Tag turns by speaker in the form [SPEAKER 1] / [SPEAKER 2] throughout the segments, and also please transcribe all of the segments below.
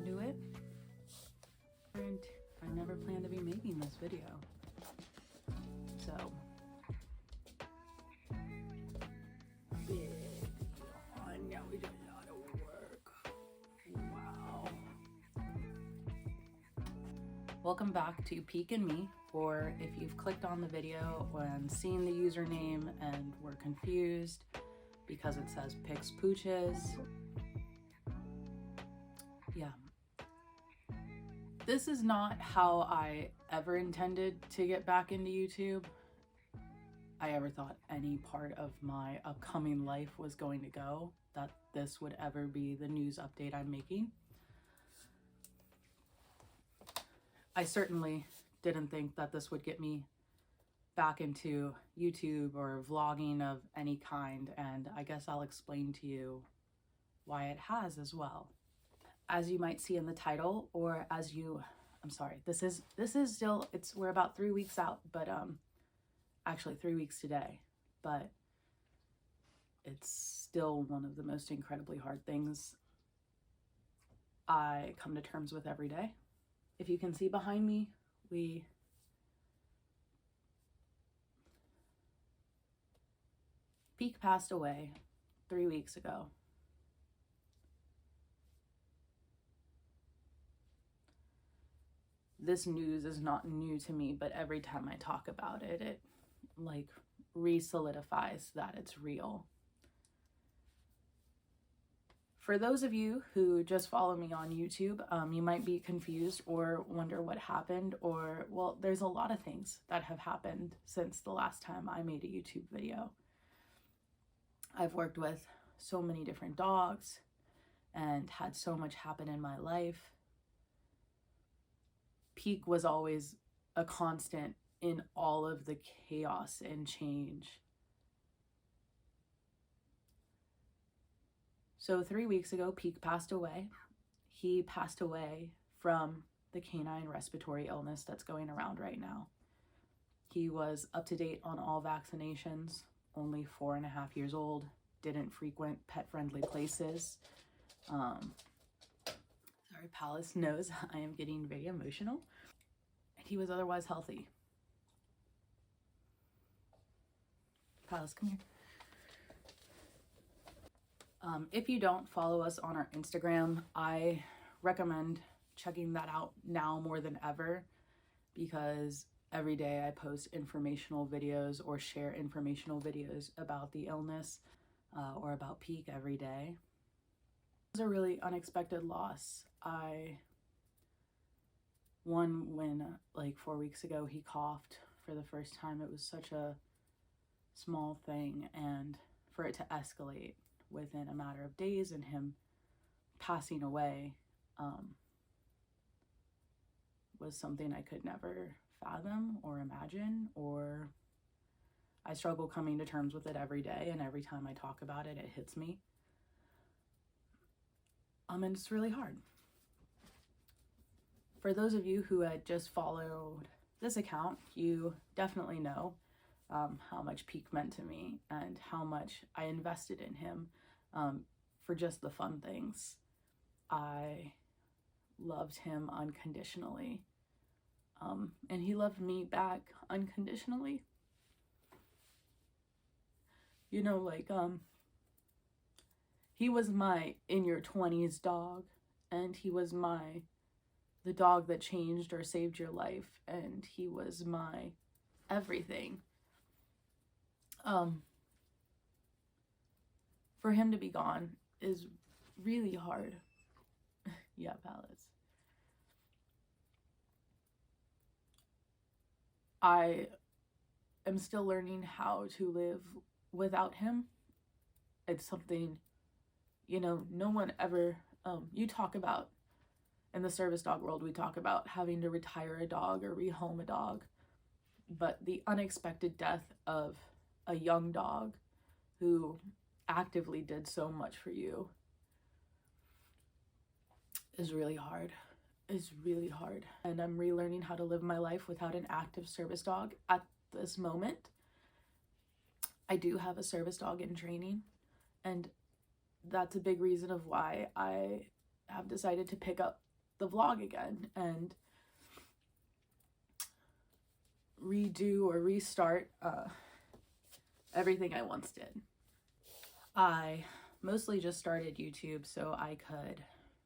[SPEAKER 1] into it. And I never planned to be making this video. So, big deal. Now we did a lot of work. Wow. Welcome back to Peek and Me, or if you've clicked on the video and seen the username and were confused because it says Pix Pooches. Yeah. This is not how I ever intended to get back into YouTube. I ever thought any part of my upcoming life was going to go, that this would ever be the news update I'm making. I certainly didn't think that this would get me back into YouTube or vlogging of any kind, and I guess I'll explain to you why it has as well. As you might see in the title, or as you, I'm sorry, this is still, we're about 3 weeks out, but actually 3 weeks today, but it's still one of the most incredibly hard things I come to terms with every day. If you can see behind me, Peek passed away 3 weeks ago. This news is not new to me, but every time I talk about it, it like re-solidifies that it's real. For those of you who just follow me on YouTube, you might be confused or wonder what happened, or, well, there's a lot of things that have happened since the last time I made a YouTube video. I've worked with so many different dogs and had so much happen in my life. Peek was always a constant in all of the chaos and change. So 3 weeks ago, Peek passed away. He passed away from the canine respiratory illness that's going around right now. He was up to date on all vaccinations, only 4.5 years old, didn't frequent pet-friendly places. Sorry, Palace knows I am getting very emotional. He was otherwise healthy. Palace, come here. If you don't follow us on our Instagram, I recommend checking that out now more than ever, because every day I post informational videos or share informational videos about the illness or about Peek every day. It was a really unexpected loss. When like 4 weeks ago he coughed for the first time. It was such a small thing, and for it to escalate within a matter of days and him passing away was something I could never fathom or imagine, or I struggle coming to terms with it every day, and every time I talk about it, it hits me. And it's really hard. For those of you who had just followed this account, you definitely know how much Peek meant to me and how much I invested in him for just the fun things. I loved him unconditionally, and he loved me back unconditionally. You know, like, he was my in your 20s dog, and he was the dog that changed or saved your life, and he was my everything. For him to be gone is really hard. Yeah, Palace. I am still learning how to live without him. It's something, you know, no one ever, you talk about, in the service dog world, we talk about having to retire a dog or rehome a dog, but the unexpected death of a young dog who actively did so much for you is really hard. It's really hard. And I'm relearning how to live my life without an active service dog at this moment. I do have a service dog in training, and that's a big reason of why I have decided to pick up the vlog again and redo or restart everything I once did. I mostly just started YouTube so I could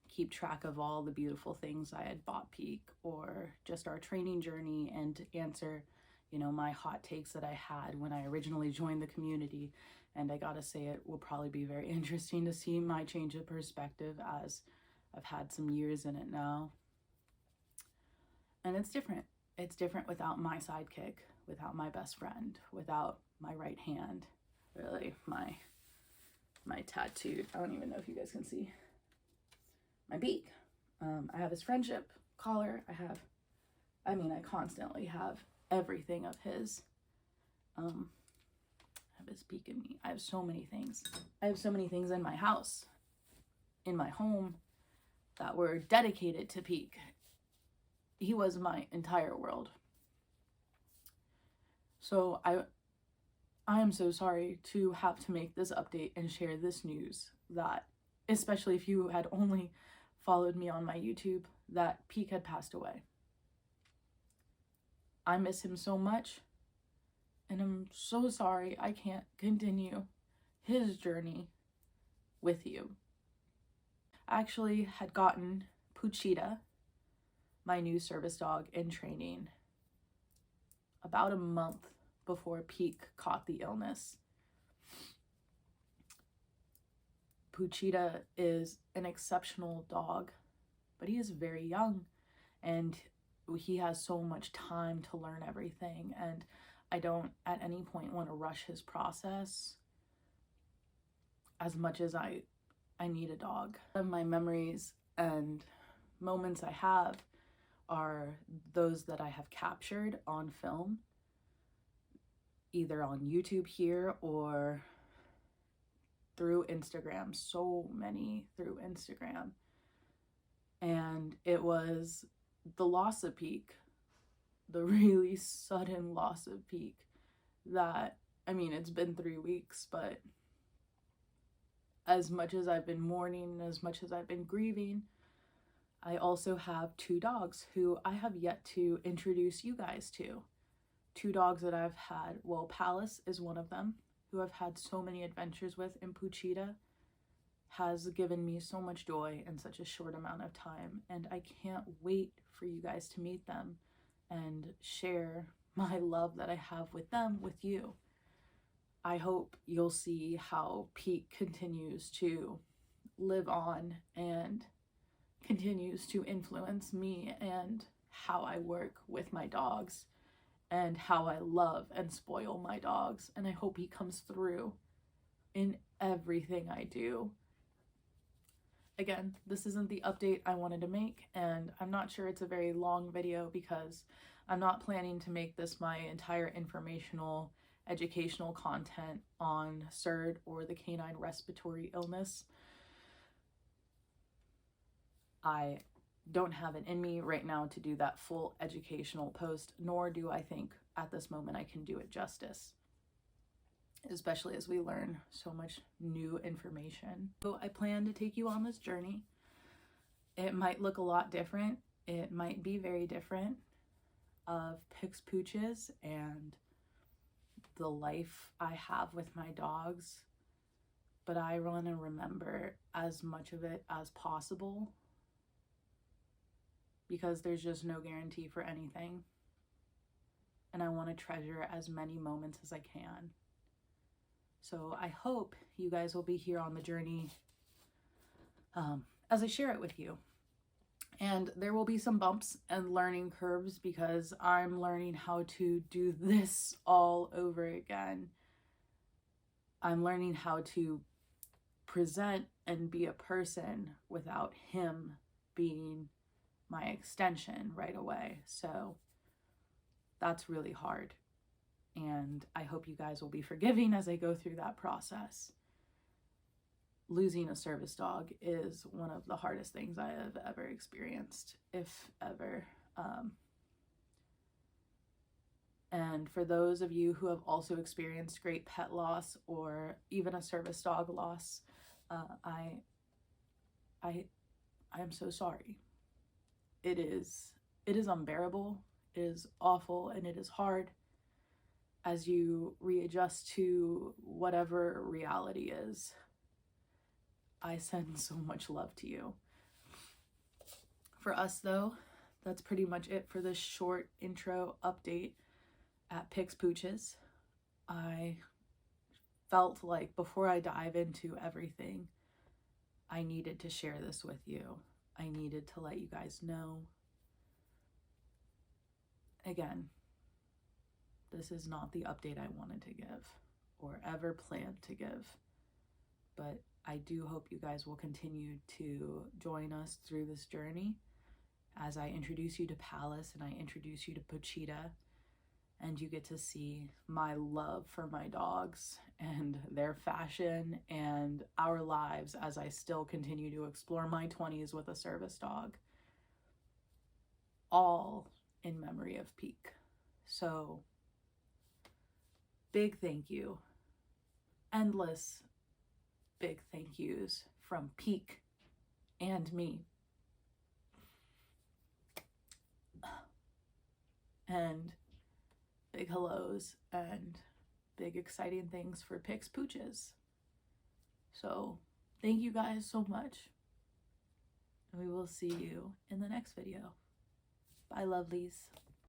[SPEAKER 1] keep track of all the beautiful things I had bought Peak, or just our training journey, and answer, you know, my hot takes that I had when I originally joined the community. And I gotta say, it will probably be very interesting to see my change of perspective as I've had some years in it now. And it's different. It's different without my sidekick, without my best friend, without my right hand, really, my tattooed, I don't even know if you guys can see, my beak. I have his friendship collar. I constantly have everything of his. I have his beak in me. I have so many things. I have so many things in my house, in my home, that were dedicated to Peak. He was my entire world. So I am so sorry to have to make this update and share this news, that, especially if you had only followed me on my YouTube, that Peak had passed away. I miss him so much, and I'm so sorry I can't continue his journey with you. I actually had gotten Puchita, my new service dog, in training about a month before Peak caught the illness. Puchita is an exceptional dog, but he is very young and he has so much time to learn everything, and I don't at any point want to rush his process as much as I need a dog. My memories and moments I have are those that I have captured on film, either on YouTube here or through Instagram, so many through Instagram. And it was the loss of Peak, the really sudden loss of Peak, that, I mean, it's been 3 weeks, but as much as I've been mourning, as much as I've been grieving, I also have 2 dogs who I have yet to introduce you guys to. 2 dogs that I've had. Well, Palace is one of them, who I've had so many adventures with, and Puchita has given me so much joy in such a short amount of time, and I can't wait for you guys to meet them and share my love that I have with them with you. I hope you'll see how Peak continues to live on and continues to influence me and how I work with my dogs and how I love and spoil my dogs. And I hope he comes through in everything I do. Again, this isn't the update I wanted to make, and I'm not sure it's a very long video because I'm not planning to make this my entire informational, educational content on CERD or the canine respiratory illness. I don't have it in me right now to do that full educational post, nor do I think at this moment I can do it justice, especially as we learn so much new information. So I plan to take you on this journey. It might look a lot different. It might be very different, of Pix Pooches and the life I have with my dogs, but I want to remember as much of it as possible, because there's just no guarantee for anything, and I want to treasure as many moments as I can. So I hope you guys will be here on the journey as I share it with you. And there will be some bumps and learning curves because I'm learning how to do this all over again. I'm learning how to present and be a person without him being my extension right away. So that's really hard. And I hope you guys will be forgiving as I go through that process. Losing a service dog is one of the hardest things I have ever experienced, if ever. And for those of you who have also experienced great pet loss or even a service dog loss, I am so sorry. it is unbearable, it is awful, and it is hard as you readjust to whatever reality is. I send so much love to you. For us though, that's pretty much it for this short intro update at Pix Pooches. I felt like before I dive into everything, I needed to share this with you. I needed to let you guys know. Again, this is not the update I wanted to give or ever planned to give, but I do hope you guys will continue to join us through this journey as I introduce you to Palace and I introduce you to Pochita, and you get to see my love for my dogs and their fashion and our lives as I still continue to explore my 20s with a service dog, all in memory of Peak. So big thank you, endless big thank yous from Peak and me. And big hellos and big exciting things for Pix Pooches. So thank you guys so much. And we will see you in the next video. Bye, lovelies.